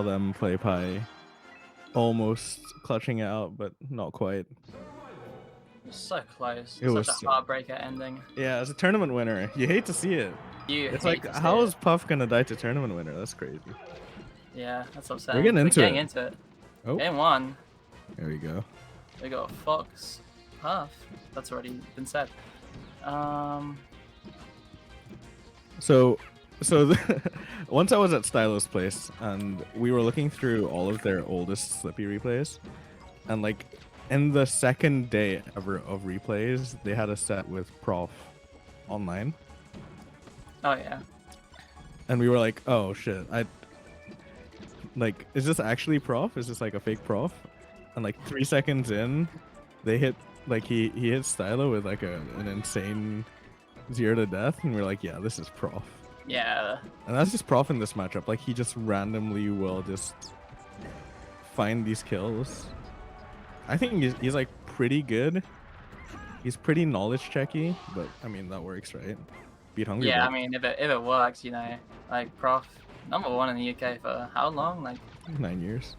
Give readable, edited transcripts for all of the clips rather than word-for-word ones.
them play Pi, almost clutching it out, but not quite. So close. It was Such a heartbreaker ending. Yeah, as a tournament winner, you hate to see it. It's like, how is Puff gonna die to tournament winner? That's crazy. Yeah, that's upsetting. We're getting into it. Oh, Game 1. There we go. We got Fox, Puff. That's already been said. So once I was at Stylo's place and we were looking through all of their oldest Slippy replays, and like in the second day ever of replays, they had a set with Prof online. Oh yeah. And we were like, oh shit, is this actually Prof? Is this like a fake Prof? And like 3 seconds in, they hit he hit Stylo with like an insane 0 to death, and we're like, yeah, this is Prof. Yeah. And that's just Prof in this matchup. Like, he just randomly will just find these kills. I think he's like pretty good. He's pretty knowledge checky, but I mean that works, right? Beat Hungry. Yeah, I mean if it works, you know, like Prof, #1 in the UK for how long? Like 9 years.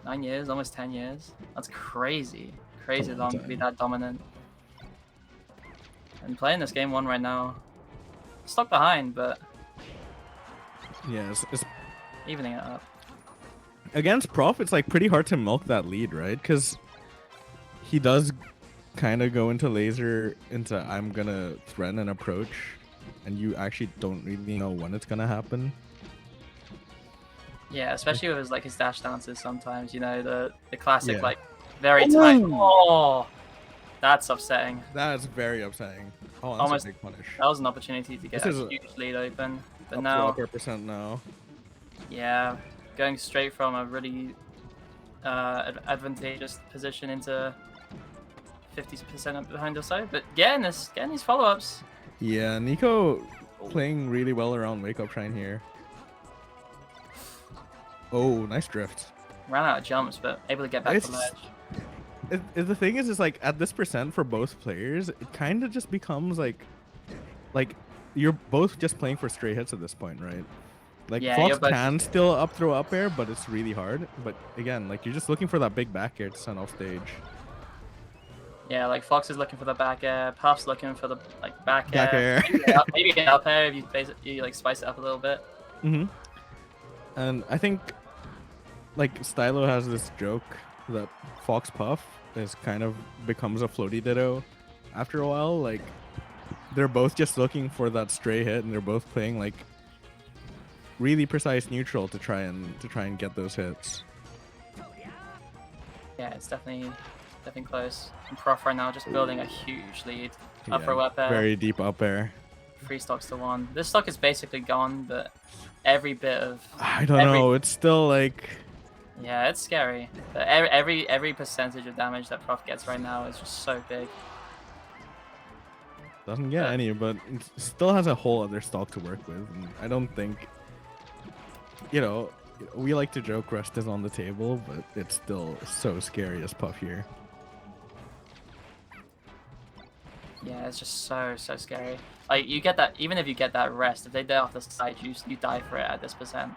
9 years, almost 10 years. That's crazy. Crazy long to be that dominant. And playing this game 1 right now. Stuck behind, but yeah, it's evening it up. Against Prof, it's like pretty hard to milk that lead, right? Because he does kind of go into laser into I'm gonna threaten an approach, and you actually don't really know when it's gonna happen. Yeah, especially with his dash dances sometimes, you know, the classic like very tight. Oh, that's upsetting. That's very upsetting. Oh, that's almost a big punish. That was an opportunity to get a huge lead open, but up now to percent now. Yeah, going straight from a really advantageous position into 50% up behind or so, but getting these follow-ups. Yeah, Nico playing really well around Wake Up Shrine here. Oh, nice drift. Ran out of jumps, but able to get back from the edge. The thing is like at this percent for both players, it kind of just becomes like you're both just playing for straight hits at this point, right? Like Fox can still throw up air, but it's really hard. But again, like you're just looking for that big back air to send off stage. Yeah, like Fox is looking for the back air, Puff's looking for the back air. Maybe an up air if you like spice it up a little bit. And I think like Stylo has this joke that Fox Puff is kind of becomes a floaty ditto after a while. Like they're both just looking for that stray hit, and they're both playing like really precise neutral to try and get those hits. Yeah, it's definitely close. And Prof right now just building a huge lead. Up throw up air. Very deep up air. 3 stocks to 1. This stock is basically gone, but every bit of I don't know. It's still like. Yeah, it's scary. But every percentage of damage that Prof gets right now is just so big. Doesn't get any, but it still has a whole other stock to work with. And I don't think, you know, we like to joke rest is on the table, but it's still so scary as Puff here. Yeah, it's just so scary. Like you get that, even if you get that rest, if they die off the side, you die for it at this percent.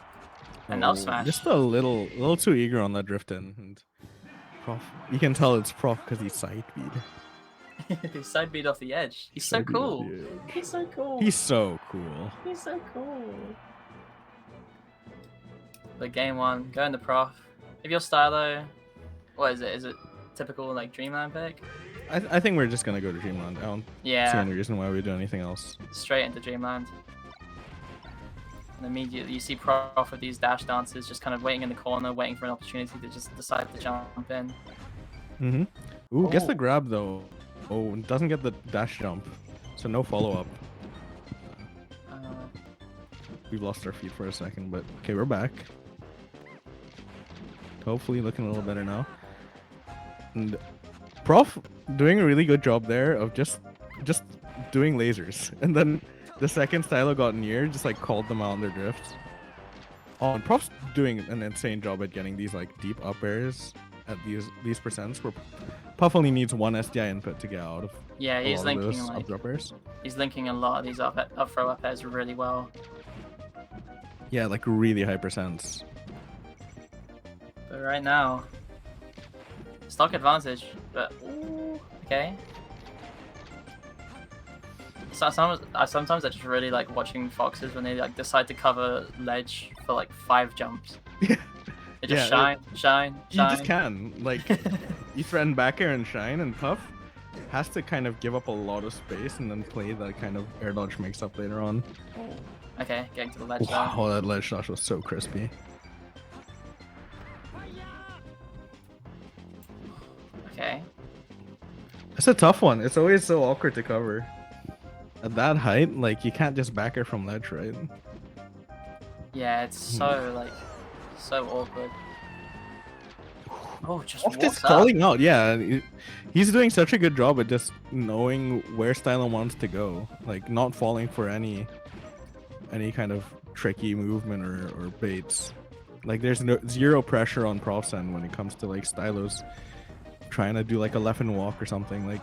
And they'll smash. Just a little too eager on that drift in, and Prof. You can tell it's Prof because he's side beat. He's side beat off the edge. He's so cool. He's so cool. He's so cool. He's so cool. But game 1, going to Prof. If you're Stylo, what is it? Is it typical like Dreamland pick? I think we're just gonna go to Dreamland. I don't see any reason why we do anything else. Straight into Dreamland. And immediately you see Prof with these dash dances, just kind of waiting in the corner, waiting for an opportunity to just decide to jump in. Ooh, gets the grab though. Oh, doesn't get the dash jump, so no follow up. We've lost our feet for a second, but okay, we're back. Hopefully looking a little better now. And Prof doing a really good job there of just doing lasers, and then the second Stylo got near, just like called them out on their drifts. Oh, and Prof's doing an insane job at getting these like deep up airs at these percents where Puff only needs 1 SDI input to get out of. Yeah, he's linking like up airs. He's linking a lot of these up throw up airs really well. Yeah, like really high percents. But right now, stock advantage, but ooh, okay. So sometimes I just really like watching foxes when they like decide to cover ledge for like 5 jumps. Yeah. They just Yeah, shine. you just can. Like, you threaten back air and shine, and Puff has to kind of give up a lot of space and then play that kind of air dodge mix up later on. Okay, getting to the ledge though. Wow, that ledge dodge was so crispy. Okay. It's a tough one. It's always so awkward to cover. At that height, like, you can't just back air from ledge, right? Yeah, it's so like so awkward. Oh, just Off just walks up. calling out, yeah. He's doing such a good job at just knowing where Stylo wants to go, like not falling for any kind of tricky movement or baits. Like there's zero pressure on Prof's end when it comes to like Stylo's trying to do like a left and walk or something. Like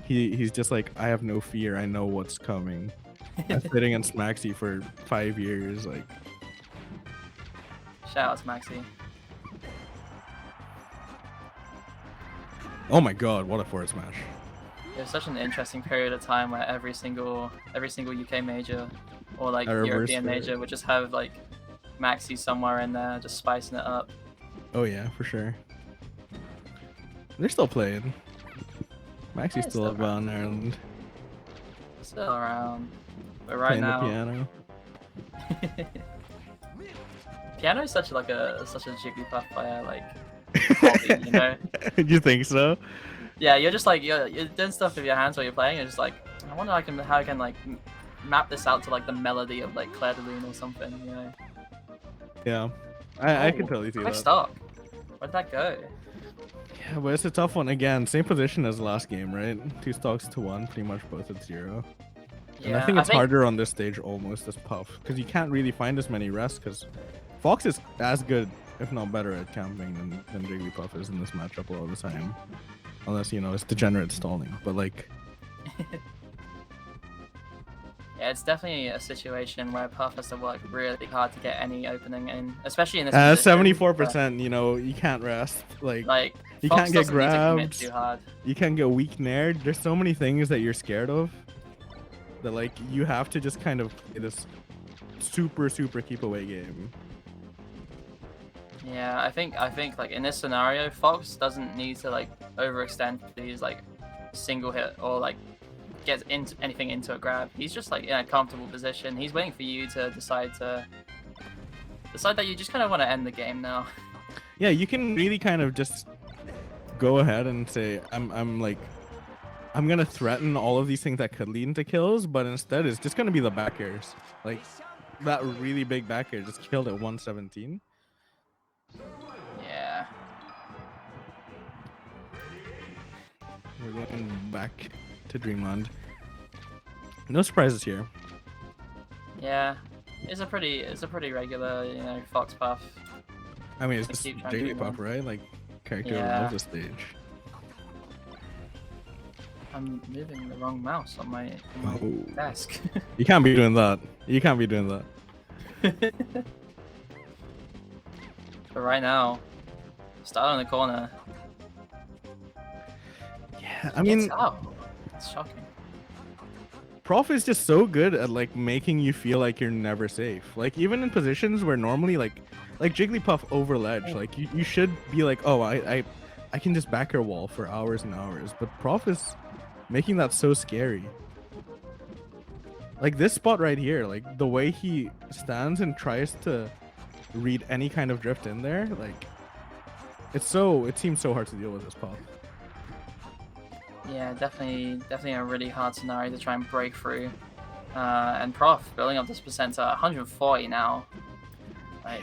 he's just like, I have no fear. I know what's coming. I've played against Maxi for 5 years. Like, Shout out to Maxi. oh my god, what a forward smash! It was such an interesting period of time where every single UK major or like A reverse European for- major would just have like Maxi somewhere in there, just spicing it up. Oh yeah, for sure. They're still playing. Maxi's Yeah, still still up on Ireland. Still around, but right Playing now, the piano. Piano is such a Jigglypuff player, like hobby, you know. You think so? Yeah, you're just like you're doing stuff with your hands while you're playing. You're just like, I wonder how I can like map this out to like the melody of like Claire de Lune or something, you know. Yeah, I can Oh, totally see quick that. stock. Where'd that go? Yeah, but it's a tough one. Again, same position as last game, right? 2 stocks to 1, pretty much both at 0. Yeah, And I think it's harder on this stage almost as Puff, because you can't really find as many rests, because Fox is as good, if not better, at camping than Jigglypuff is in this matchup a lot of the time. Unless, you know, it's degenerate stalling. But like, yeah, it's definitely a situation where Puff has to work really hard to get any opening in, especially in this position, 74%, you know, you can't rest. Like you Fox can't get doesn't need to commit grabs. too hard. You can't get weak nared. There's so many things that you're scared of that like you have to just kind of play this super keep away game. Yeah, I think like in this scenario, Fox doesn't need to like overextend these like single hit or like get into anything into a grab. He's just like in a comfortable position. He's waiting for you to decide that you just kind of want to end the game now. Yeah, you can really kind of just go ahead and say I'm gonna threaten all of these things that could lead into kills, but instead it's just gonna be the back airs. Like that really big back air just killed at 117. Yeah. We're going back to Dreamland. No surprises here. Yeah. It's a pretty regular, you know, Fox Puff. I mean, it's Just just keep trying to do Jigglypuff, one. right? Like, character Yeah. loves the stage. I'm moving the wrong mouse on my Oh. desk. You can't be doing that. You can't be doing that. But right now, Stylo in the corner. Yeah, I mean, It's shocking. Prof is just so good at like making you feel like you're never safe. Like even in positions where normally like Jigglypuff over ledge, like you should be like, oh, I can just back her wall for hours and hours. But Prof is making that so scary. Like this spot right here, like the way he stands and tries to read any kind of drift in there, like it seems so hard to deal with this Puff. Yeah, definitely a really hard scenario to try and break through. And Prof building up this percent to 140 now. Like,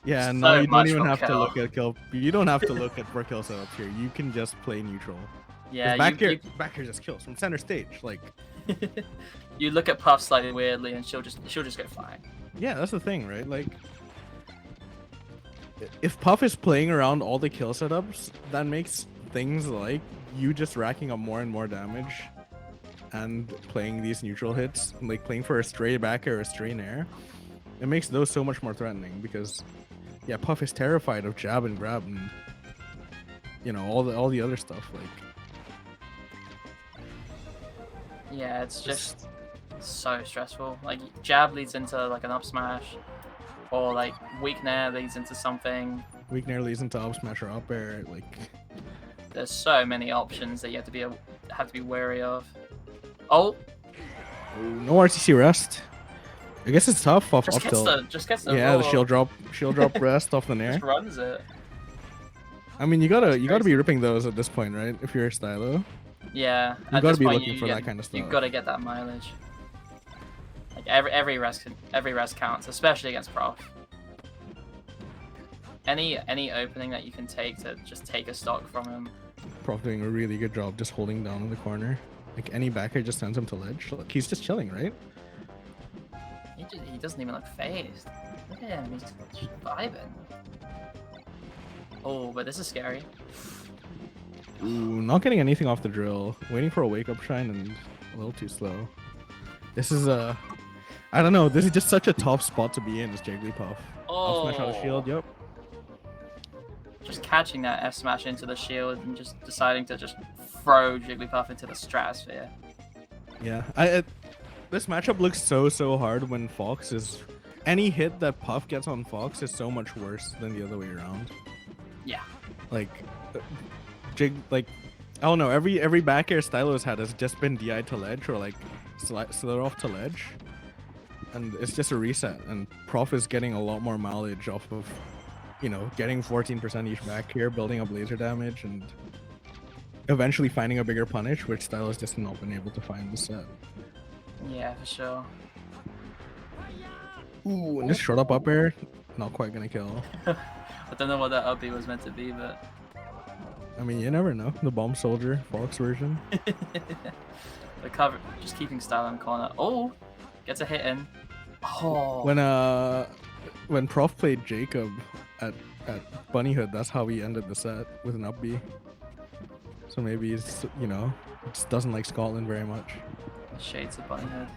Yeah, so no, you don't much even for have to kill. look at kill. You don't have to look at for kill setups here. You can just play neutral. yeah, back here just kills from center stage. Like, you look at Puff slightly weirdly, and she'll just go flying. yeah, that's the thing, right? Like, if Puff is playing around all the kill setups, that makes things like you just racking up more and more damage and playing these neutral hits, like playing for a stray back or a stray nair. It makes those so much more threatening because yeah, Puff is terrified of jab and grab and all the other stuff. Like, Yeah, it's just so stressful. Like jab leads into like an up smash, or like weak nair leads into something. weak nair leads into up smash or up air. Like, There's so many options that you have to be wary of. Oh, no RTC rest. I guess it's tough off just up tilt. just gets the Yeah, the raw, shield drop rest off the nair. just runs it. I mean, you gotta be crazy. ripping those at this point, right? If you're a stylo, Yeah, you at gotta this be point, looking for that kind of stuff. You've got to get that mileage. Like every rest counts, especially against Prof. Any opening that you can take to just take a stock from him. Prof doing a really good job just holding down in the corner. Like any backer just sends him to ledge. Like, he's just chilling, right? He doesn't even look phased. Look at him, he's just vibing. Oh, but this is scary. Ooh, not getting anything off the drill. Waiting for a wake up shine and a little too slow. This is I don't know. This is just such a tough spot to be in, this Jigglypuff. Up smash out of shield, yep. Just catching that F smash into the shield and just deciding to just throw Jigglypuff into the stratosphere. Yeah, this matchup looks so hard when Fox is... Any hit that Puff gets on Fox is so much worse than the other way around. Yeah. Like, I don't know, every back air Stylo has had has just been DI to ledge or like slid off to ledge. And it's just a reset, and Prof is getting a lot more mileage off of, getting 14% each back here, building up laser damage, and eventually finding a bigger punish, which Stylo's just not been able to find this set. Yeah, for sure. Ooh, and this short up air, not quite gonna kill. I don't know what that uppy was meant to be, but... I mean, you never know. The Bomb Soldier Fox version. The cover, just keeping Stylo in corner. Oh, gets a hit in. Oh. When Prof played Jacob at Bunnyhood, that's how he ended the set, with an up B. So maybe he's, just doesn't like Scotland very much. Shades of Bunnyhood.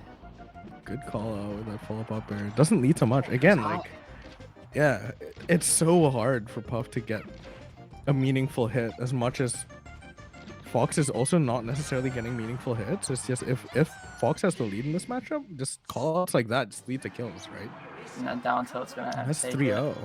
Good call out with that follow up air. Doesn't lead to much. Again, like, yeah, it's so hard for Puff to get a meaningful hit, as much as Fox is also not necessarily getting meaningful hits. It's just if Fox has the lead in this matchup, just call outs like that just lead to kills, right? And then down tilt's gonna have That's to take 3-0. it.